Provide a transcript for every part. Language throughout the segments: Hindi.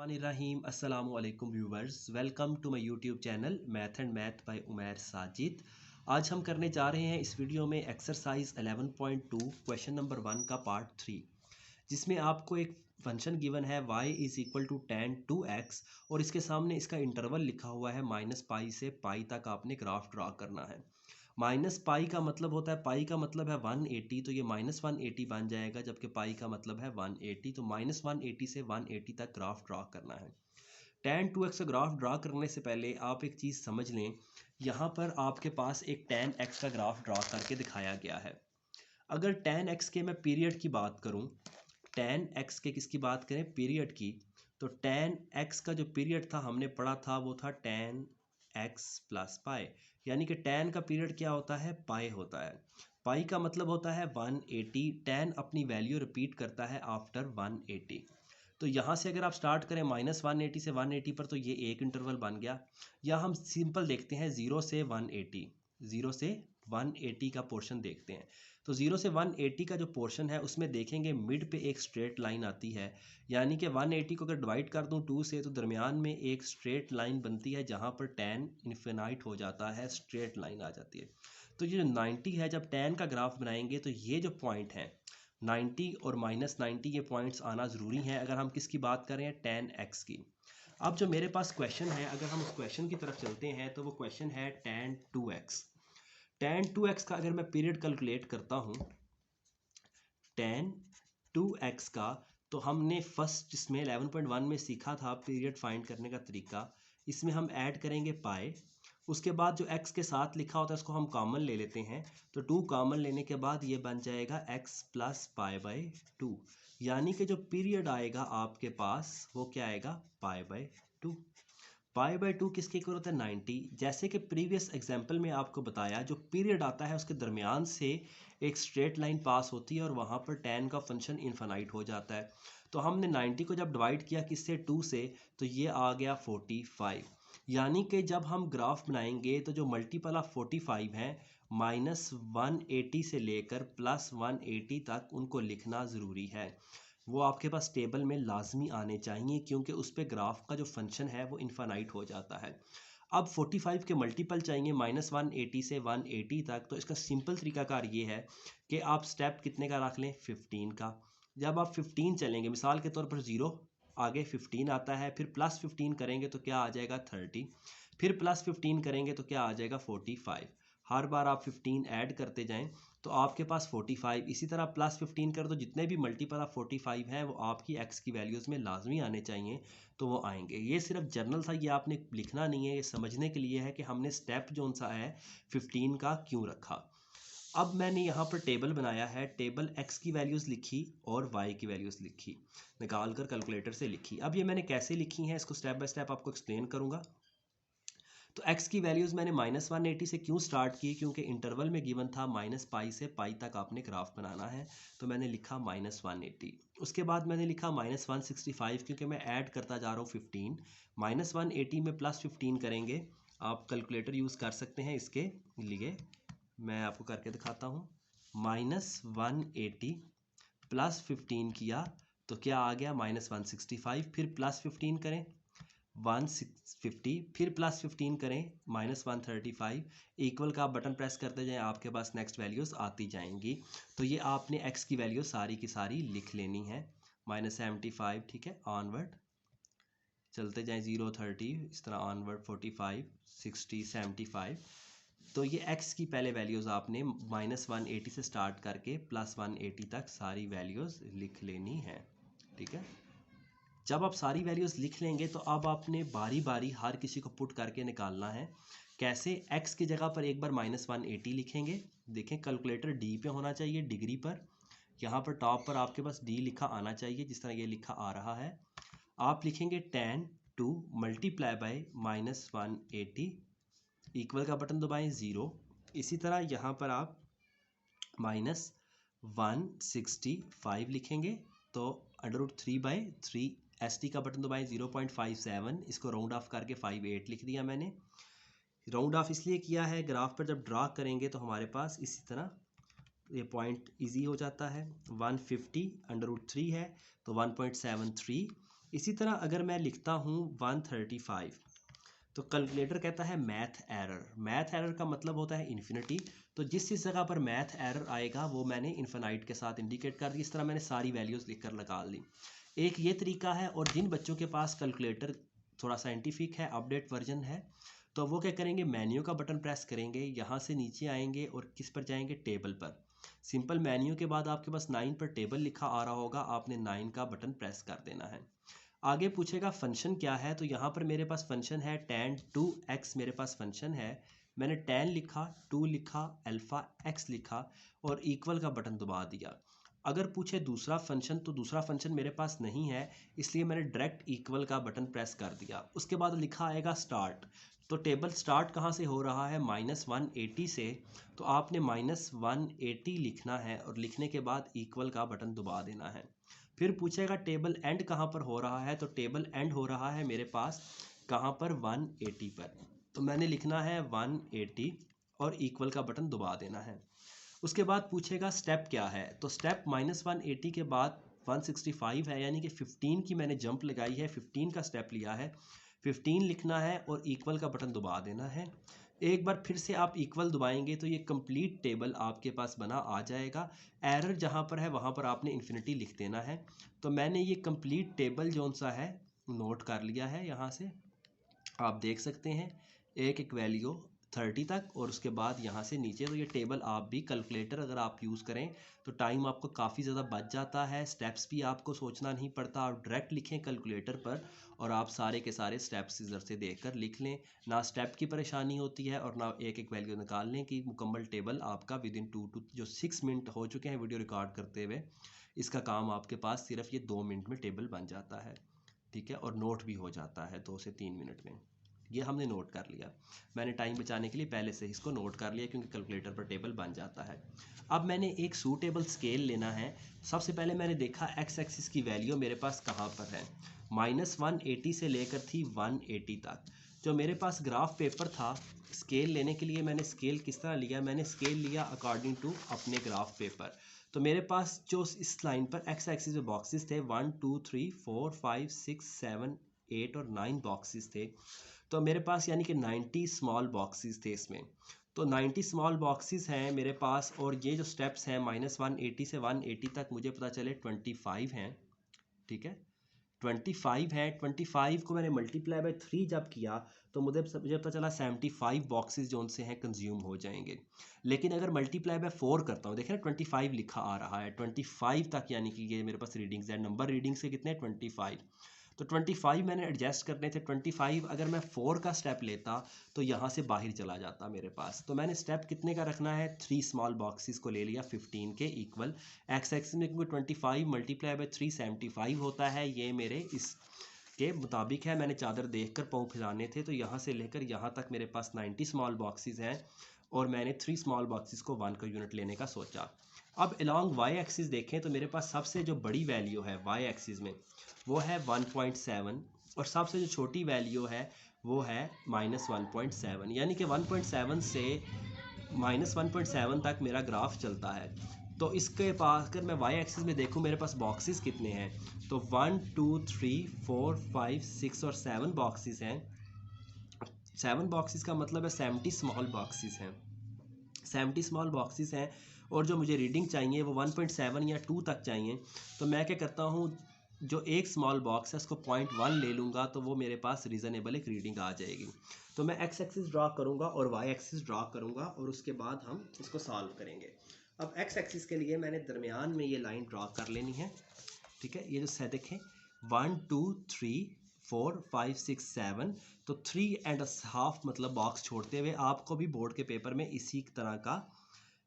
रहीम अस्सलामुअलैकुम viewers, welcome to my YouTube channel math and math by Umair Sajid. आज हम करने जा रहे हैं इस वीडियो में एक्सरसाइज 11.2 क्वेश्चन नंबर 1 का पार्ट 3, जिसमें आपको एक फंक्शन गिवन है y is equal to tan 2x और इसके सामने इसका इंटरवल लिखा हुआ है -पाई से पाई तक आपने ग्राफ ड्रा करना है। माइनस पाई का मतलब होता है, पाई का मतलब है 180, तो ये -180 बन जाएगा, जबकि पाई का मतलब है 180, तो -180 से 180 तक ग्राफ ड्रा करना है। tan 2x का ग्राफ ड्रा करने से पहले आप एक चीज़ समझ लें, यहाँ पर आपके पास एक tan x का ग्राफ ड्रा करके दिखाया गया है। अगर tan x के मैं पीरियड की बात करूँ, tan x के किसकी बात करें, पीरियड की, तो tan x का जो पीरियड था हमने पढ़ा था वो था tan x प्लस पाई, यानी कि tan का पीरियड क्या होता है, पाई होता है। पाई का मतलब होता है 180, tan अपनी वैल्यू रिपीट करता है आफ्टर 180। तो यहाँ से अगर आप स्टार्ट करें -180 से 180 पर, तो ये एक इंटरवल बन गया। या हम सिंपल देखते हैं 0 से 180, 0 से 180 का पोर्शन देखते हैं। तो 0 से 180 का जो पोर्शन है उसमें देखेंगे मिड पे एक स्ट्रेट लाइन आती है, यानी कि 180 को अगर डिवाइड कर दूं 2 से, तो दरमियान में एक स्ट्रेट लाइन बनती है जहां पर tan इन्फिनाइट हो जाता है, स्ट्रेट लाइन आ जाती है। तो ये जो 90 है, जब tan का ग्राफ बनाएंगे तो ये जो पॉइंट है 90 और -90, ये पॉइंट्स आना ज़रूरी है अगर हम किसकी बात करें, tan x की। अब जो मेरे पास क्वेश्चन है, अगर हम उस क्वेश्चन की तरफ चलते हैं तो वो क्वेश्चन है tan 2x। tan 2x का अगर मैं पीरियड कैलकुलेट करता हूँ tan 2x का, तो हमने फर्स्ट इसमें 11.1 में सीखा था पीरियड फाइंड करने का तरीका। इसमें हम ऐड करेंगे पाई, उसके बाद जो x के साथ लिखा होता है उसको हम कॉमन ले लेते हैं, तो 2 कॉमन लेने के बाद ये बन जाएगा x प्लस पाई बाई 2, यानी कि जो पीरियड आएगा आपके पास वो क्या आएगा, पाई बाई 2। पाई बाई 2 किसके इक्वल होता है, 90। जैसे कि प्रीवियस एग्जाम्पल में आपको बताया, जो पीरियड आता है उसके दरमियान से एक स्ट्रेट लाइन पास होती है और वहाँ पर tan का फंक्शन इन्फानाइट हो जाता है। तो हमने 90 को जब डिवाइड किया किससे, 2 से, तो ये आ गया 45, यानी कि जब हम ग्राफ बनाएंगे तो जो मल्टीपल ऑफ 45 है, -180 से लेकर +180 तक उनको लिखना ज़रूरी है। वो आपके पास टेबल में लाजमी आने चाहिए, क्योंकि उस पर ग्राफ का जो फंक्शन है वो इन्फानाइट हो जाता है। अब 45 के मल्टीपल चाहिए -180 से 180 तक, तो इसका सिंपल तरीकाकार ये है कि आप स्टेप कितने का रख लें, 15 का। जब आप 15 चलेंगे, मिसाल के तौर पर 0 आगे 15 आता है, फिर +15 करेंगे तो क्या आ जाएगा 30, फिर +15 करेंगे तो क्या आ जाएगा 45। हर बार आप 15 ऐड करते जाएं तो आपके पास 45, इसी तरह +15 कर दो, जितने भी मल्टीपल ऑफ 45 हैं वो आपकी x की वैल्यूज़ में लाजमी आने चाहिए, तो वो आएंगे। ये सिर्फ जर्नल था, ये आपने लिखना नहीं है, ये समझने के लिए है कि हमने स्टेप जो सा है 15 का क्यों रखा। अब मैंने यहाँ पर टेबल बनाया है, टेबल x की वैल्यूज़ लिखी और y की वैल्यूज़ लिखी, निकाल कर कैलकुलेटर से लिखी। अब ये मैंने कैसे लिखी हैं इसको स्टेप बाय स्टेप आपको एक्सप्लेन करूँगा। तो x की वैल्यूज़ मैंने -180 से क्यों स्टार्ट की, क्योंकि इंटरवल में गिवन था -पाई से पाई तक आपने ग्राफ बनाना है, तो मैंने लिखा -180। उसके बाद मैंने लिखा -165, क्योंकि मैं ऐड करता जा रहा हूँ 15, -180 में +15 करेंगे, आप कैलकुलेटर यूज़ कर सकते हैं इसके लिए, मैं आपको करके दिखाता हूँ। -180 +15 किया तो क्या आ गया, -165, फिर +15 करें 150, फिर +15 करें -135, इक्वल का आप बटन प्रेस करते जाएं, आपके पास नेक्स्ट वैल्यूज़ आती जाएंगी। तो ये आपने x की वैल्यू सारी की सारी लिख लेनी है, -75, ठीक है, ऑनवर्ड चलते जाएं, 0 30, इस तरह ऑनवर्ड 45 60 75। तो ये x की पहले वैल्यूज़ आपने -180 से स्टार्ट करके +180 तक सारी वैल्यूज़ लिख लेनी है, ठीक है। जब आप सारी वैल्यूज़ लिख लेंगे तो अब आपने बारी बारी हर किसी को पुट करके निकालना है। कैसे, x की जगह पर एक बार -180 लिखेंगे, देखें कैलकुलेटर d पे होना चाहिए, डिग्री पर, यहाँ पर टॉप पर आपके पास d लिखा आना चाहिए, जिस तरह ये लिखा आ रहा है। आप लिखेंगे tan 2 मल्टीप्लाई बाय -180, इक्वल का बटन दबाएं 0। इसी तरह यहाँ पर आप -165 लिखेंगे तो √3/3, ST का बटन दबाएं 0.57, इसको राउंड ऑफ करके 58 लिख दिया मैंने। राउंड ऑफ इसलिए किया है, ग्राफ पर जब ड्रा करेंगे तो हमारे पास इसी तरह ये पॉइंट इजी हो जाता है। 150 √3 है तो 1.73, इसी तरह अगर मैं लिखता हूँ 135, तो कैलकुलेटर कहता है मैथ एरर। मैथ एरर का मतलब होता है इन्फिनिटी। तो जिस जगह पर मैथ एरर आएगा वो मैंने इन्फिनाइट के साथ इंडिकेट कर दी। इस तरह मैंने सारी वैल्यूज़ लिख कर निकाल ली। एक ये तरीका है। और जिन बच्चों के पास कैलकुलेटर थोड़ा साइंटिफिक है, अपडेट वर्जन है, तो वो क्या करेंगे, मेन्यू का बटन प्रेस करेंगे, यहाँ से नीचे आएंगे और किस पर जाएंगे, टेबल पर। सिंपल मेन्यू के बाद आपके पास 9 पर टेबल लिखा आ रहा होगा, आपने 9 का बटन प्रेस कर देना है। आगे पूछेगा फंक्शन क्या है, तो यहाँ पर मेरे पास फंक्शन है tan 2x। मेरे पास फंक्शन है, मैंने tan लिखा, 2 लिखा, अल्फ़ा x लिखा और इक्वल का बटन दबा दिया। अगर पूछे दूसरा फंक्शन, तो दूसरा फंक्शन मेरे पास नहीं है, इसलिए मैंने डायरेक्ट इक्वल का बटन प्रेस कर दिया। उसके बाद लिखा आएगा स्टार्ट। तो टेबल स्टार्ट कहाँ से हो रहा है, -180 से। तो आपने -180 लिखना है और लिखने के बाद इक्वल का बटन दबा देना है। फिर पूछेगा टेबल एंड कहाँ पर हो रहा है, तो टेबल एंड हो रहा है मेरे पास कहाँ पर, 180 पर। तो मैंने लिखना है 180 और इक्वल का बटन दबा देना है। उसके बाद पूछेगा स्टेप क्या है, तो स्टेप -180 के बाद 165 है, यानी कि 15 की मैंने जंप लगाई है, 15 का स्टेप लिया है। 15 लिखना है और इक्वल का बटन दबा देना है। एक बार फिर से आप इक्वल दबाएंगे तो ये कंप्लीट टेबल आपके पास बना आ जाएगा। एरर जहाँ पर है वहाँ पर आपने इन्फिनिटी लिख देना है। तो मैंने ये कंप्लीट टेबल जौन सा है नोट कर लिया है। यहाँ से आप देख सकते हैं एक एक वैल्यू 30 तक और उसके बाद यहाँ से नीचे। तो ये टेबल आप भी कैलकुलेटर अगर आप यूज़ करें तो टाइम आपको काफ़ी ज़्यादा बच जाता है, स्टेप्स भी आपको सोचना नहीं पड़ता। आप डायरेक्ट लिखें कैलकुलेटर पर और आप सारे के सारे स्टेप्स इधर से देखकर लिख लें। ना स्टेप की परेशानी होती है और ना एक एक वैल्यू निकालने की। मुकम्मल टेबल आपका विदिन 2 to जो 6 मिनट हो चुके हैं वीडियो रिकॉर्ड करते हुए, इसका काम आपके पास सिर्फ ये 2 मिनट में टेबल बन जाता है। ठीक है, और नोट भी हो जाता है 2 से 3 मिनट में। ये हमने नोट कर लिया। मैंने टाइम बचाने के लिए पहले से इसको नोट कर लिया क्योंकि कैलकुलेटर पर टेबल बन जाता है। अब मैंने एक सूटेबल स्केल लेना है। सबसे पहले मैंने देखा एक्स एक्सिस की वैल्यू मेरे पास कहाँ पर है। -180 से लेकर थी 180 तक। जो मेरे पास ग्राफ पेपर था, स्केल लेने के लिए मैंने स्केल किस तरह लिया, मैंने स्केल लिया अकॉर्डिंग टू अपने ग्राफ पेपर। तो मेरे पास जो इस लाइन पर एक्स एक्सिस में बॉक्सेस थे 1 2 3 4 5 6 7 8 और 9 बॉक्सेस थे। तो मेरे पास यानी कि 90 स्मॉल बॉक्सेस थे इसमें। तो 90 स्मॉल बॉक्सेस हैं मेरे पास। और ये जो स्टेप्स हैं -180 से 180 तक मुझे पता चले 25 हैं। ठीक है, 25 है। 25 को मैंने मल्टीप्लाई बाय 3 जब किया तो मुझे पता चला 75 बॉक्सेस जो उनसे हैं कंज्यूम हो जाएंगे। लेकिन अगर मल्टीप्लाई बाय 4 करता हूँ, देखें ना 25 लिखा आ रहा है, 25 तक यानी कि ये मेरे पास रीडिंग्स है। नंबर रीडिंग्स के कितने, 25। तो 25 मैंने एडजस्ट करने थे। 25 अगर मैं 4 का स्टेप लेता तो यहाँ से बाहर चला जाता मेरे पास। तो मैंने स्टेप कितने का रखना है, 3 स्मॉल बॉक्सेस को ले लिया 15 के इक्वल। एक्स एक्सिस में क्योंकि 25 मल्टीप्लाई बाय 3 75 होता है, ये मेरे इस के मुताबिक है। मैंने चादर देखकर पाँव फैलाने थे, तो यहाँ से लेकर यहाँ तक मेरे पास 90 स्मॉल बॉक्सेस हैं और मैंने 3 स्मॉल बॉक्सेस को 1 का यूनिट लेने का सोचा। अब अलॉन्ग वाई एक्सिस देखें तो मेरे पास सबसे जो बड़ी वैल्यू है वाई एक्सिस में वो है 1.7 और सबसे जो छोटी वैल्यू है वो है -1.7। यानी कि 1.7 से -1.7 तक मेरा ग्राफ चलता है। तो इसके पास अगर मैं वाई एक्सिस में देखूं मेरे पास बॉक्सेस कितने हैं, तो 1 2 3 4 5 6 और 7 बॉक्सेस हैं। 7 बॉक्सेस का मतलब है 70 स्मॉल बॉक्सेस हैं। 70 स्मॉल बॉक्सेस हैं और जो मुझे रीडिंग चाहिए वो 1.7 या 2 तक चाहिए। तो मैं क्या करता हूँ, जो एक स्मॉल बॉक्स है उसको 0.1 ले लूँगा तो वो मेरे पास रीज़नेबल एक रीडिंग आ जाएगी। तो मैं एक्स एक्सिस ड्रा करूँगा और वाई एक्सिस ड्रा करूँगा और उसके बाद हम इसको सॉल्व करेंगे। अब एक्स एक्सिस के लिए मैंने दरमियान में ये लाइन ड्रा कर लेनी है। ठीक है, ये जो से देखें 1 2 3 4 5 6 7, तो 3.5 मतलब बॉक्स छोड़ते हुए आपको भी बोर्ड के पेपर में इसी तरह का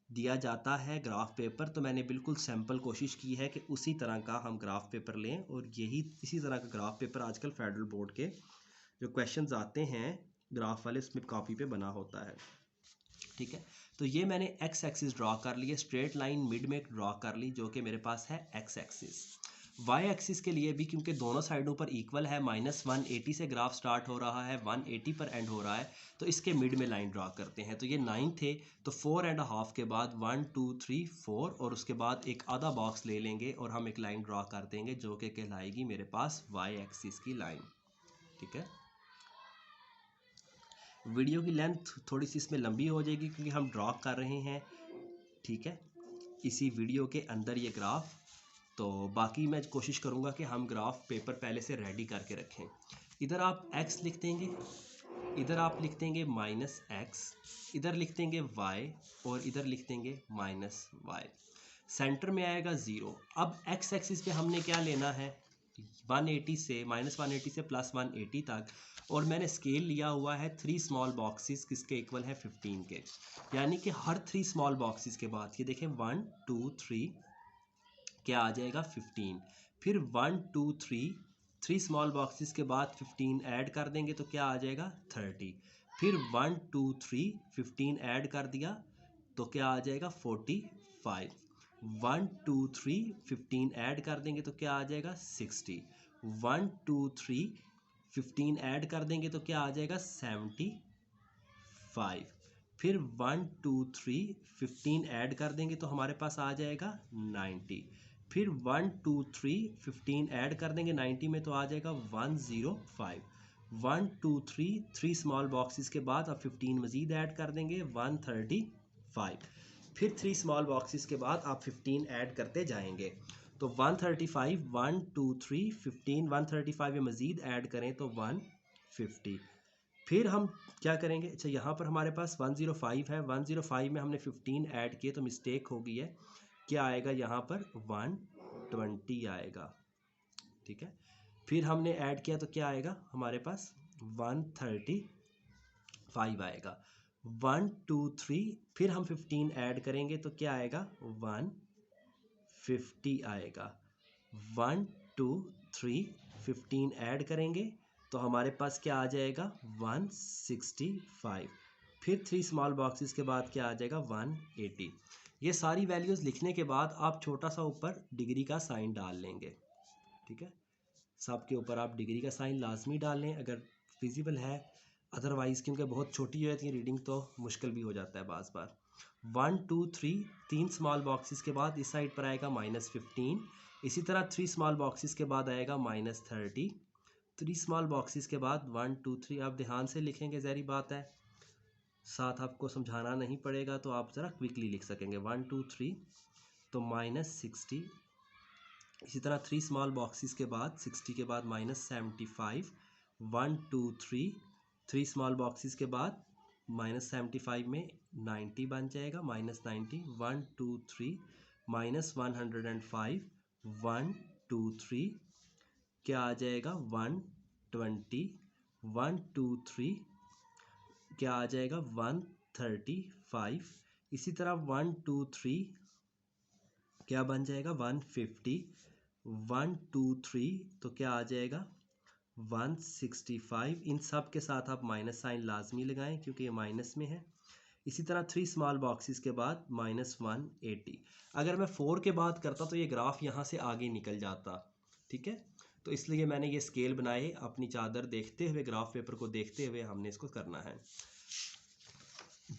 दिया जाता है ग्राफ पेपर। तो मैंने बिल्कुल सैम्पल कोशिश की है कि उसी तरह का हम ग्राफ पेपर लें और यही इसी तरह का ग्राफ पेपर आजकल फेडरल बोर्ड के जो क्वेश्चंस आते हैं ग्राफ वाले उसमें कॉपी पे बना होता है। ठीक है, तो ये मैंने एक्स एक्सिस ड्रा कर ली है, स्ट्रेट लाइन मिड में ड्रा कर ली जो कि मेरे पास है एक्स एक्सिस। वाई एक्सिस के लिए भी क्योंकि दोनों साइडों पर इक्वल है, -180 से ग्राफ स्टार्ट हो रहा है, 180 पर एंड हो रहा है, तो इसके मिड में लाइन ड्रा करते हैं। तो ये 9 थे, तो 4.5 के बाद 1 2 3 4 और उसके बाद एक आधा बॉक्स ले लेंगे और हम एक लाइन ड्रा कर देंगे जो कि कहलाएगी मेरे पास वाई एक्सिस की लाइन। ठीक है, वीडियो की लेंथ थोड़ी सी इसमें लंबी हो जाएगी क्योंकि हम ड्रा कर रहे हैं, ठीक है, इसी वीडियो के अंदर ये ग्राफ। तो बाकी मैं कोशिश करूँगा कि हम ग्राफ पेपर पहले से रेडी करके रखें। इधर आप x लिख देंगे, इधर आप लिख देंगे -x, इधर लिख देंगे y और इधर लिख देंगे -y। सेंटर में आएगा 0। अब x एक्सिस पे हमने क्या लेना है, 180 से -180 से +180 तक, और मैंने स्केल लिया हुआ है 3 स्मॉल बॉक्सेस किसके इक्वल है 15 के, यानी कि हर 3 स्मॉल बॉक्सेस के बाद ये देखें 1 2 3 क्या आ जाएगा 15, फिर 1 2 3 स्मॉल बॉक्सेस के बाद 15 ऐड कर देंगे तो क्या आ जाएगा 30, फिर 1 2 3 15 ऐड कर दिया तो क्या आ जाएगा 45, 1 2 3 15 ऐड कर देंगे तो क्या आ जाएगा 60, 1 2 3 15 ऐड कर देंगे तो क्या आ जाएगा 75, फिर 1 2 3 15 ऐड कर देंगे तो हमारे पास आ जाएगा 90, फिर 1 2 3 15 ऐड कर देंगे 90 में तो आ जाएगा 105, 1 2 3 स्मॉल बॉक्सेस के बाद अब 15 मज़ीद ऐड कर देंगे 135, फिर 3 स्मॉल बॉक्सेस के बाद आप 15 ऐड करते जाएंगे तो 135, 1 2 3 15, 135 में मज़ीद ऐड करें तो 150, फिर हम क्या करेंगे, अच्छा यहाँ पर हमारे पास 105 है, 105 में हमने 15 ऐड किए तो मिस्टेक हो गई है, क्या आएगा यहाँ पर 120 आएगा। ठीक है, फिर हमने ऐड किया तो क्या आएगा हमारे पास 135 आएगा, 1 2 3 फिर हम 15 ऐड करेंगे तो क्या आएगा 150 आएगा, 1 2 3 15 ऐड करेंगे तो हमारे पास क्या आ जाएगा 165, फिर 3 स्मॉल बॉक्सेस के बाद क्या आ जाएगा 180। ये सारी वैल्यूज़ लिखने के बाद आप छोटा सा ऊपर डिग्री का साइन डाल लेंगे। ठीक है, सब के ऊपर आप डिग्री का साइन लाजमी डाल लें अगर फिजिबल है, अदरवाइज़ क्योंकि बहुत छोटी हो जाती है रीडिंग तो मुश्किल भी हो जाता है बाज़ बार। 1 2 3 3 स्मॉल बॉक्सेस के बाद इस साइड पर आएगा -15, इसी तरह 3 स्मॉल बॉक्सेस के बाद आएगा -30, 3 स्मॉल बॉक्सेस के बाद 1 2 3 आप ध्यान से लिखेंगे, ज़ाहिर बात है साथ आपको समझाना नहीं पड़ेगा तो आप ज़रा क्विकली लिख सकेंगे 1 2 3 तो -60, इसी तरह 3 स्मॉल बॉक्सेस के बाद 60 के बाद -75, 1 2 3 स्मॉल बॉक्सेस के बाद -75 में 90 बन जाएगा -90, 1 2 3 -105, 1 2 3 क्या आ जाएगा 120, 1 2 3 क्या आ जाएगा 135, इसी तरह 1 2 3 क्या बन जाएगा 150, 1 2 3 तो क्या आ जाएगा 165, इन सब के साथ आप माइनस साइन लाजमी लगाएं क्योंकि ये माइनस में है। इसी तरह 3 स्मॉल बॉक्सेस के बाद -180। अगर मैं 4 के बाद करता तो ये ग्राफ यहाँ से आगे निकल जाता। ठीक है, तो इसलिए मैंने ये स्केल बनाए, अपनी चादर देखते हुए ग्राफ पेपर को देखते हुए हमने इसको करना है।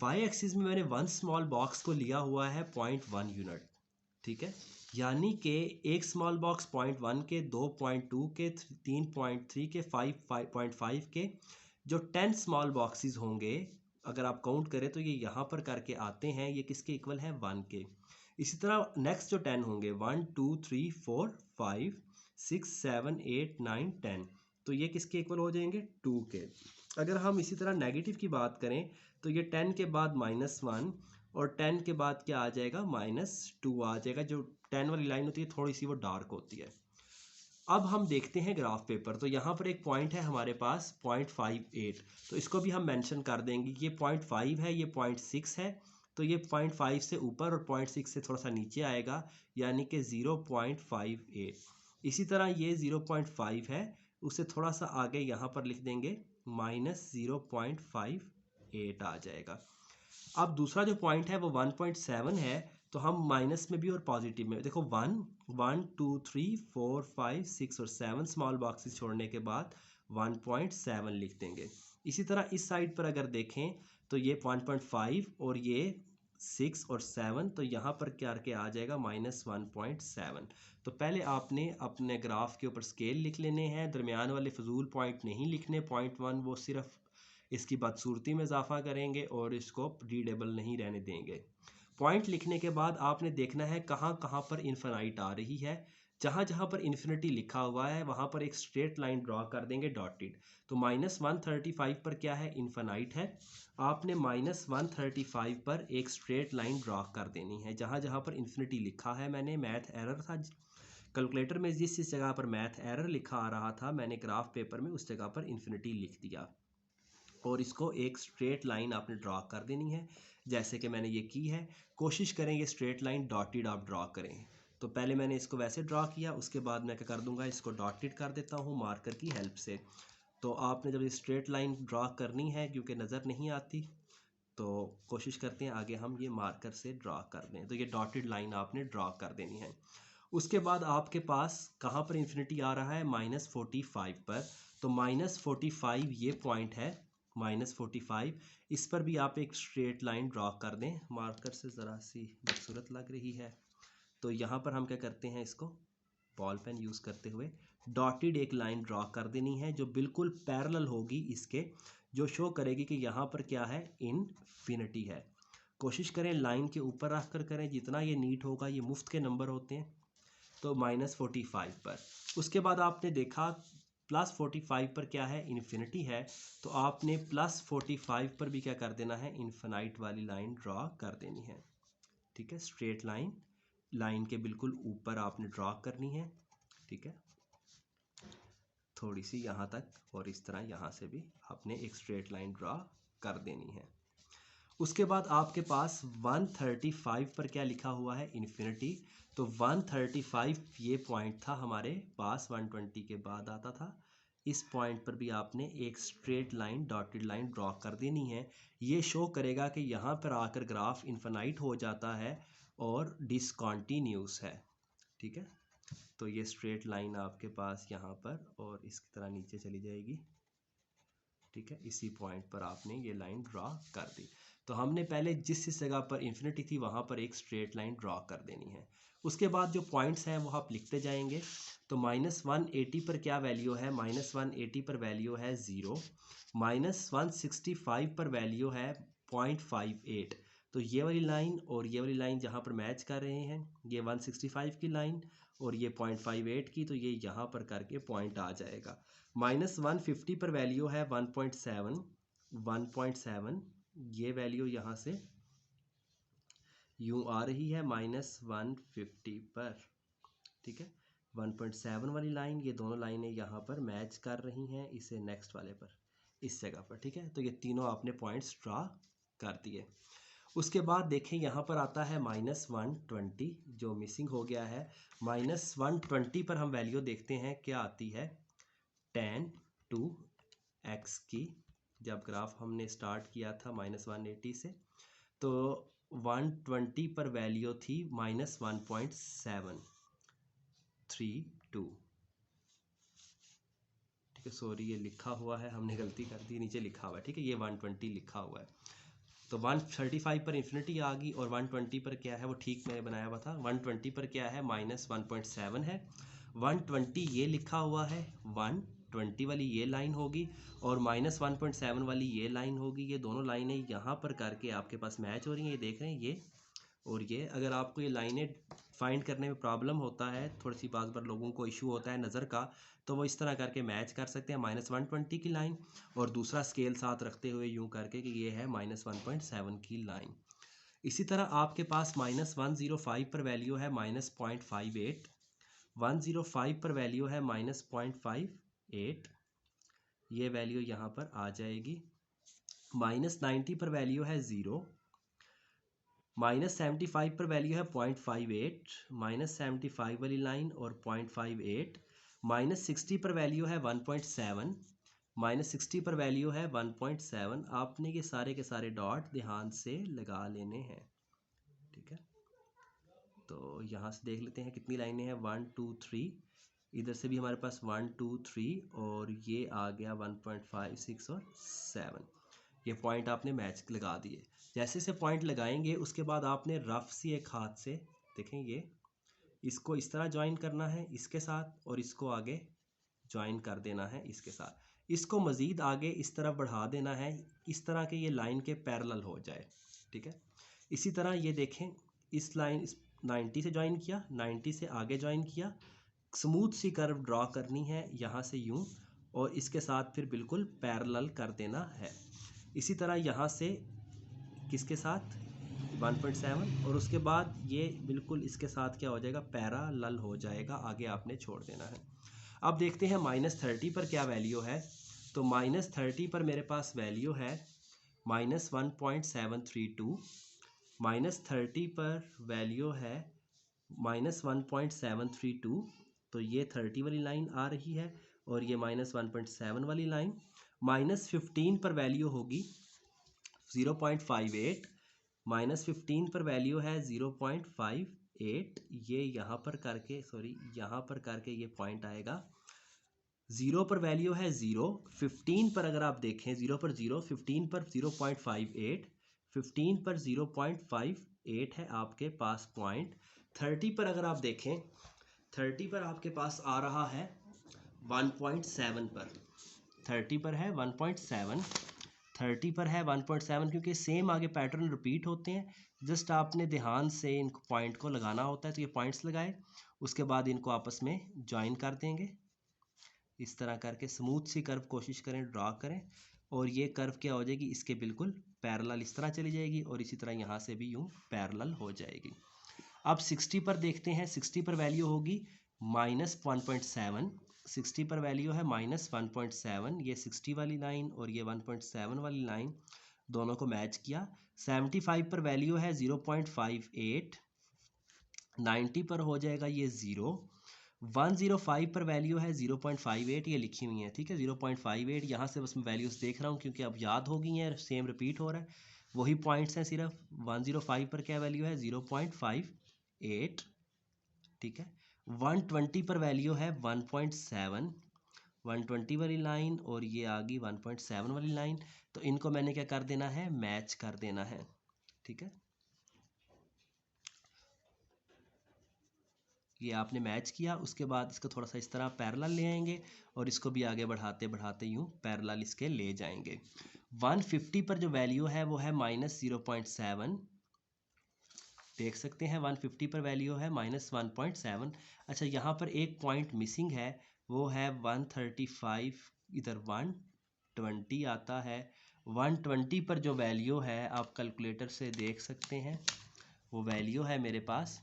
वाई एक्सिस में मैंने 1 स्मॉल बॉक्स को लिया हुआ है 0.1 यूनिट। ठीक है, यानी कि एक स्मॉल बॉक्स 0.1 के, 2.2 के, 3.3 के, 5.5 के, जो 10 स्मॉल बॉक्सेस होंगे अगर आप काउंट करें तो ये यहाँ पर करके आते हैं, ये किसके इक्वल हैं 1 के। इसी तरह नेक्स्ट जो 10 होंगे 1 2 3 4 5 6 7 8 9 10 तो ये किसके इक्वल हो जाएंगे 2 के। अगर हम इसी तरह नेगेटिव की बात करें तो ये 10 के बाद -1 और 10 के बाद क्या आ जाएगा -2 आ जाएगा। जो 10 वाली लाइन होती है थोड़ी सी वो डार्क होती है। अब हम देखते हैं ग्राफ पेपर, तो यहाँ पर एक पॉइंट है हमारे पास 0.58, तो इसको भी हम मेंशन कर देंगे। ये 0.5 है, ये 0.6 है, तो ये 0.5 से ऊपर और 0.6 से थोड़ा सा नीचे आएगा, यानी कि 0.58। इसी तरह ये 0.5 है, उससे थोड़ा सा आगे यहाँ पर लिख देंगे -0.58 आ जाएगा। अब दूसरा जो पॉइंट है वो 1.7 है, तो हम माइनस में भी और पॉजिटिव में देखो 1 1 2 3 4 5 6 और 7 स्मॉल बॉक्सेस छोड़ने के बाद 1.7 लिख देंगे। इसी तरह इस साइड पर अगर देखें तो ये 1.5 और ये 6 और 7, तो यहाँ पर क्या के आ जाएगा -1.7। तो पहले आपने अपने ग्राफ के ऊपर स्केल लिख लेने हैं, दरमियान वाले फजूल पॉइंट नहीं लिखने। पॉइंट 1 वो सिर्फ इसकी बदसूरती में इजाफा करेंगे और इसको रीडेबल नहीं रहने देंगे। पॉइंट लिखने के बाद आपने देखना है कहाँ कहाँ पर इन्फिनाइट आ रही है। जहाँ जहाँ पर इन्फिनिटी लिखा हुआ है वहाँ पर एक स्ट्रेट लाइन ड्रॉ कर देंगे डॉटेड। तो -135 पर क्या है, इन्फिनाइट है। आपने -135 पर एक स्ट्रेट लाइन ड्रॉ कर देनी है जहाँ जहाँ पर इन्फिनिटी लिखा है। मैंने मैथ एरर था कैलकुलेटर में, जिस जगह पर मैथ एरर लिखा आ रहा था मैंने ग्राफ पेपर में उस जगह पर इन्फिनिटी लिख दिया और इसको एक स्ट्रेट लाइन आपने ड्रॉ कर देनी है जैसे कि मैंने ये की है। कोशिश करें ये स्ट्रेट लाइन डॉटेड आप ड्रॉ करें। तो पहले मैंने इसको वैसे ड्रॉ किया, उसके बाद मैं क्या कर दूंगा, इसको डॉटेड कर देता हूँ मार्कर की हेल्प से। तो आपने जब ये स्ट्रेट लाइन ड्रॉ करनी है क्योंकि नज़र नहीं आती, तो कोशिश करते हैं आगे हम ये मार्कर से ड्रॉ कर दें। तो ये डॉटेड लाइन आपने ड्रॉ कर देनी है। उसके बाद आपके पास कहाँ पर इन्फिनिटी आ रहा है, -45 पर। तो -45 ये पॉइंट है, -45, इस पर भी आप एक स्ट्रेट लाइन ड्रॉ कर दें। मार्कर से ज़रा सी बदसूरत लग रही है, तो यहाँ पर हम क्या करते हैं, इसको बॉल पेन यूज़ करते हुए डॉटेड एक लाइन ड्रॉ कर देनी है जो बिल्कुल पैरेलल होगी इसके, जो शो करेगी कि यहाँ पर क्या है, इनफिनिटी है। कोशिश करें लाइन के ऊपर रख कर करें, जितना ये नीट होगा। ये मुफ्त के नंबर होते हैं। तो -45 पर उसके बाद आपने देखा +45 पर क्या है, इन्फिनिटी है। तो आपने +45 पर भी क्या कर देना है, इन्फिनाइट वाली लाइन ड्रॉ कर देनी है। ठीक है, स्ट्रेट लाइन लाइन के बिल्कुल ऊपर आपने ड्रॉ करनी है। ठीक है, थोड़ी सी यहाँ तक और इस तरह यहाँ से भी आपने एक स्ट्रेट लाइन ड्रॉ कर देनी है। उसके बाद आपके पास 135 पर क्या लिखा हुआ है, इन्फिनिटी। तो 135 ये पॉइंट था हमारे पास, 120 के बाद आता था। इस पॉइंट पर भी आपने एक straight line dotted line draw कर देनी है। ये शो करेगा कि यहाँ पर आकर ग्राफ इन्फिनाइट हो जाता है और डिसकंटिन्यूस है। ठीक है, तो ये स्ट्रेट लाइन आपके पास यहाँ पर और इसकी तरह नीचे चली जाएगी। ठीक है, इसी पॉइंट पर आपने ये लाइन ड्रॉ कर दी। तो हमने पहले जिस जगह पर इन्फिनिटी थी वहाँ पर एक स्ट्रेट लाइन ड्रॉ कर देनी है। उसके बाद जो पॉइंट्स हैं वो आप लिखते जाएंगे। तो -180 पर क्या वैल्यू है, -180 पर वैल्यू है 0। -165 पर वैल्यू है 0.58। तो ये वाली लाइन और ये वाली लाइन जहाँ पर मैच कर रहे हैं, ये 165 की लाइन और ये 0.58 की, तो ये यहाँ पर करके पॉइंट आ जाएगा। -150 पर वैल्यू है 1.7, ये वैल्यू यहाँ से यूँ आ रही है -150 पर। ठीक है, 1.7 वाली लाइन, ये दोनों लाइनें यहाँ पर मैच कर रही हैं इसे नेक्स्ट वाले पर, इस जगह पर। ठीक है, तो ये तीनों आपने पॉइंट्स ड्रा कर दिए। उसके बाद देखें यहाँ पर आता है -120 जो मिसिंग हो गया है। -120 पर हम वैल्यू देखते हैं क्या आती है, tan 2x की। जब ग्राफ हमने स्टार्ट किया था -180 से, तो 120 पर वैल्यू थी -1.732। ठीक है, सॉरी ये लिखा हुआ है, हमने गलती कर दी, नीचे लिखा हुआ है। ठीक है, ये 120 लिखा हुआ है। तो 135 पर इन्फिनिटी आ गई और 120 पर क्या है, वो ठीक मैंने बनाया हुआ था। 120 पर क्या है, -1.7 है। 120 ये लिखा हुआ है, 120 वाली ये लाइन होगी और -1.7 वाली ये लाइन होगी। ये दोनों लाइनें यहाँ पर करके आपके पास मैच हो रही हैं, ये देख रहे हैं ये और ये। अगर आपको ये लाइनें फाइंड करने में प्रॉब्लम होता है, थोड़ी सी बात पर लोगों को इशू होता है नज़र का, तो वो इस तरह करके मैच कर सकते हैं। -120 की लाइन और दूसरा स्केल साथ रखते हुए यूँ करके कि ये है -1.7 की लाइन। इसी तरह आपके पास -105 पर वैल्यू है -0.58, 105 पर वैल्यू है -0.58, ये वैल्यू यहाँ पर आ जाएगी। -90 पर वैल्यू है 0, -75 पर वैल्यू है 0.58, -75 वाली लाइन और 0.58, -60 पर वैल्यू है 1.7, -60 पर वैल्यू है 1.7। आपने ये सारे के सारे डॉट ध्यान से लगा लेने हैं। ठीक है, तो यहाँ से देख लेते हैं कितनी लाइनें हैं, 1 2 3, इधर से भी हमारे पास 1 2 3 और ये आ गया 1.5 6 और 7। ये पॉइंट आपने मैच लगा दिए। जैसे से पॉइंट लगाएंगे उसके बाद आपने रफ सी एक हाथ से देखें ये इसको इस तरह ज्वाइन करना है इसके साथ और इसको आगे ज्वाइन कर देना है इसके साथ। इसको मज़ीद आगे इस तरफ बढ़ा देना है इस तरह के ये लाइन के पैरेलल हो जाए, ठीक है। इसी तरह ये देखें इस लाइन इस 90 से ज्वाइन किया, 90 से आगे ज्वाइन किया, स्मूथ सी कर्व ड्रॉ करनी है यहाँ से यूं और इसके साथ फिर बिल्कुल पैरेलल कर देना है। इसी तरह यहाँ से किसके साथ 1.7 और उसके बाद ये बिल्कुल इसके साथ क्या हो जाएगा, पैरेलल हो जाएगा, आगे आपने छोड़ देना है। अब देखते हैं -30 पर क्या वैल्यू है। तो -30 पर मेरे पास वैल्यू है -1.732, -30 पर वैल्यू है -1.732, तो ये 30 वाली लाइन आ रही है और ये -1.7 वाली लाइन। -15 पर वैल्यू होगी 0.58, -15 पर वैल्यू है 0.58, ये यहाँ पर करके यहाँ पर करके ये पॉइंट आएगा। 0 पर वैल्यू है 0, 15 पर अगर आप देखें 0 पर 0, 15 पर 0.58, 15 पर 0.58 है आपके पास पॉइंट। 30 पर अगर आप देखें 30 पर आपके पास आ रहा है 1.7 पर, 30 पर है 1.7, 30 पर है 1.7, क्योंकि सेम आगे पैटर्न रिपीट होते हैं। जस्ट आपने ध्यान से इनको पॉइंट को लगाना होता है, तो ये पॉइंट्स लगाए उसके बाद इनको आपस में ज्वाइन कर देंगे इस तरह करके। स्मूथ सी कर्व कोशिश करें ड्रा करें और ये कर्व क्या हो जाएगी इसके बिल्कुल पैरेलल इस तरह चली जाएगी और इसी तरह यहाँ से भी यूँ पैरेलल हो जाएगी। अब 60 पर देखते हैं, 60 पर वैल्यू होगी -1.7, 60 पर वैल्यू है -1.7, ये 60 वाली लाइन और ये 1.7 वाली लाइन दोनों को मैच किया। 75 पर वैल्यू है 0.58, 90 पर हो जाएगा ये 0, 105 पर वैल्यू है 0.58, ये लिखी हुई है, ठीक है 0.58। यहाँ से बस मैं वैल्यूज़ देख रहा हूँ क्योंकि अब याद हो गई हैं, सेम रिपीट हो रहा है, वही पॉइंट्स हैं सिर्फ। 105 पर क्या वैल्यू है 0.58, ठीक है। 120 पर वैल्यू है 1.7, 120 वाली लाइन और ये आ गई 1.7 वाली लाइन, तो इनको मैंने क्या कर देना है, मैच कर देना है, ठीक है। ये आपने मैच किया, उसके बाद इसको थोड़ा सा इस तरह पैरेलल ले आएंगे और इसको भी आगे बढ़ाते बढ़ाते यूँ पैरेलल इसके ले जाएंगे। 150 पर जो वैल्यू है वो है -0.7, देख सकते हैं 150 पर वैल्यू है -1.7। अच्छा यहाँ पर एक पॉइंट मिसिंग है, वो है 135, इधर 120 आता है। 120 पर जो वैल्यू है आप कैलकुलेटर से देख सकते हैं, वो वैल्यू है मेरे पास,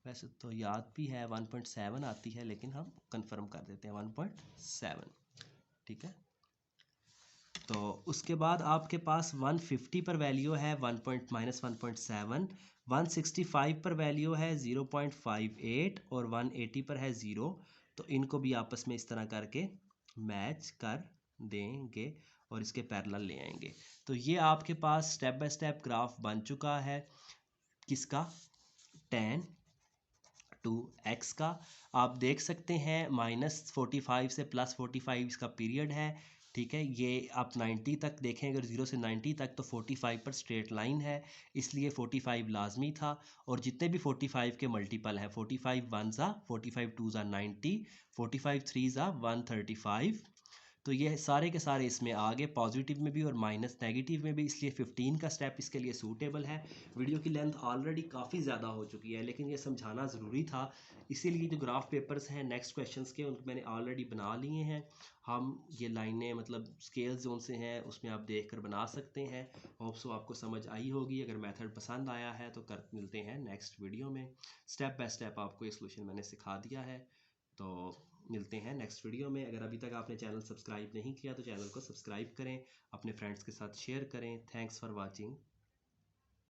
वैसे तो याद भी है 1.7 आती है लेकिन हम कंफर्म कर देते हैं 1.7, ठीक है। तो उसके बाद आपके पास 150 पर वैल्यू है -1.7, 165 पर वैल्यू है 0.58 और 180 पर है 0, तो इनको भी आपस में इस तरह करके मैच कर देंगे और इसके पैरेलल ले आएंगे। तो ये आपके पास स्टेप बाय स्टेप ग्राफ बन चुका है किसका, tan 2x का। आप देख सकते हैं -45 से +45 इसका पीरियड है, ठीक है। ये आप 90 तक देखें, अगर 0 से 90 तक तो 45 पर स्ट्रेट लाइन है, इसलिए 45 लाजमी था। और जितने भी 45 के मल्टीपल हैं, 45 1 ज़ा 45 2 ज़ा 90, 45 3 ज़ा 135, तो ये सारे के सारे इसमें आ गए, पॉजिटिव में भी और माइनस नेगेटिव में भी, इसलिए 15 का स्टेप इसके लिए सूटेबल है। वीडियो की लेंथ ऑलरेडी काफ़ी ज़्यादा हो चुकी है लेकिन ये समझाना ज़रूरी था, इसीलिए जो ग्राफ पेपर्स हैं नेक्स्ट क्वेश्चंस के उनको मैंने ऑलरेडी बना लिए हैं। हम ये लाइनें मतलब स्केल जोन से हैं उसमें आप देख कर बना सकते हैं। होप सो आपको समझ आई होगी। अगर मेथड पसंद आया है तो मिलते हैं नेक्स्ट वीडियो में। स्टेप बाय स्टेप आपको ये सोल्यूशन मैंने सिखा दिया है, तो मिलते हैं नेक्स्ट वीडियो में। अगर अभी तक आपने चैनल सब्सक्राइब नहीं किया तो चैनल को सब्सक्राइब करें, अपने फ्रेंड्स के साथ शेयर करें। Thanks for watching.